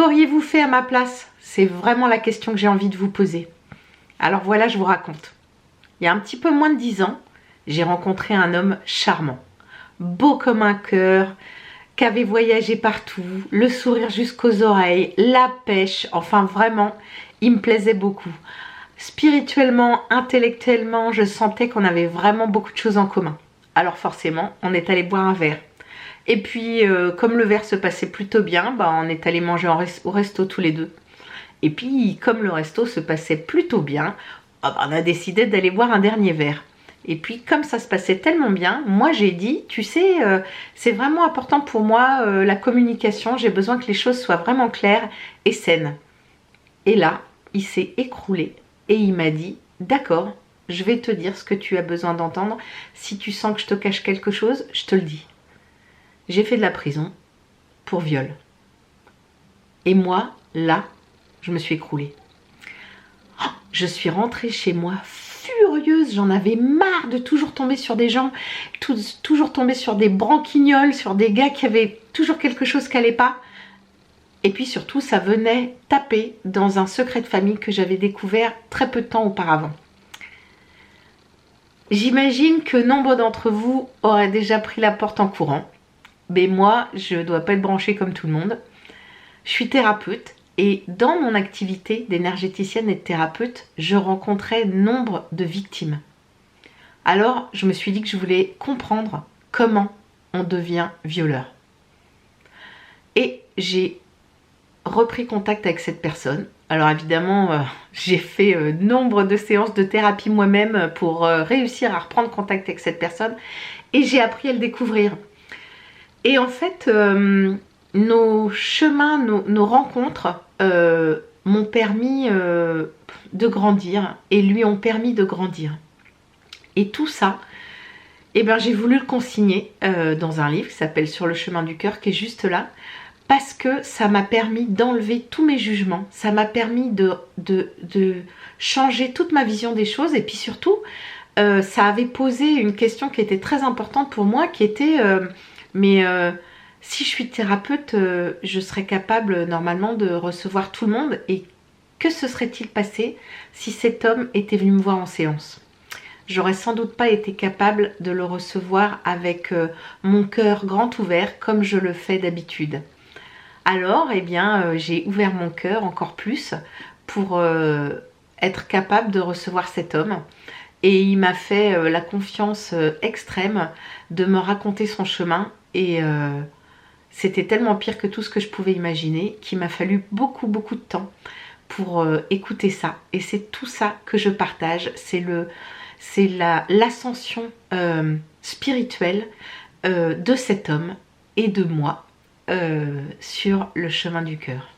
Qu'auriez-vous fait à ma place? C'est vraiment la question que j'ai envie de vous poser. Alors voilà, je vous raconte. Il y a un petit peu moins de 10 ans, j'ai rencontré un homme charmant, beau comme un cœur, qui avait voyagé partout, le sourire jusqu'aux oreilles, la pêche, enfin vraiment, il me plaisait beaucoup. Spirituellement, intellectuellement, je sentais qu'on avait vraiment beaucoup de choses en commun. Alors forcément, on est allé boire un verre. Et puis, comme le verre se passait plutôt bien, on est allé manger au resto tous les deux. Et puis, comme le resto se passait plutôt bien, on a décidé d'aller boire un dernier verre. Et puis, comme ça se passait tellement bien, moi j'ai dit, tu sais, c'est vraiment important pour moi, la communication, j'ai besoin que les choses soient vraiment claires et saines. Et là, il s'est écroulé et il m'a dit, d'accord, je vais te dire ce que tu as besoin d'entendre. Si tu sens que je te cache quelque chose, je te le dis. J'ai fait de la prison pour viol. Et moi, là, je me suis écroulée. Je suis rentrée chez moi furieuse, j'en avais marre de toujours tomber sur des gens, toujours tomber sur des branquignoles, sur des gars qui avaient toujours quelque chose qui n'allait pas. Et puis surtout, ça venait taper dans un secret de famille que j'avais découvert très peu de temps auparavant. J'imagine que nombre d'entre vous auraient déjà pris la porte en courant. Mais moi, je ne dois pas être branchée comme tout le monde. Je suis thérapeute et dans mon activité d'énergéticienne et de thérapeute, je rencontrais nombre de victimes. Alors, je me suis dit que je voulais comprendre comment on devient violeur. Et j'ai repris contact avec cette personne. Alors évidemment, j'ai fait nombre de séances de thérapie moi-même pour réussir à reprendre contact avec cette personne et j'ai appris à le découvrir. Et en fait, nos chemins, nos rencontres m'ont permis de grandir et lui ont permis de grandir. Et tout ça, j'ai voulu le consigner dans un livre qui s'appelle Sur le chemin du cœur, qui est juste là, parce que ça m'a permis d'enlever tous mes jugements, ça m'a permis de changer toute ma vision des choses et puis surtout, ça avait posé une question qui était très importante pour moi, qui était... si je suis thérapeute, je serais capable normalement de recevoir tout le monde. Et que se serait-il passé si cet homme était venu me voir en séance? J'aurais sans doute pas été capable de le recevoir avec mon cœur grand ouvert comme je le fais d'habitude. Alors, j'ai ouvert mon cœur encore plus pour être capable de recevoir cet homme. Et il m'a fait la confiance extrême de me raconter son chemin. Et c'était tellement pire que tout ce que je pouvais imaginer qu'il m'a fallu beaucoup de temps pour écouter ça. Et c'est tout ça que je partage. C'est l'ascension spirituelle de cet homme et de moi sur le chemin du cœur.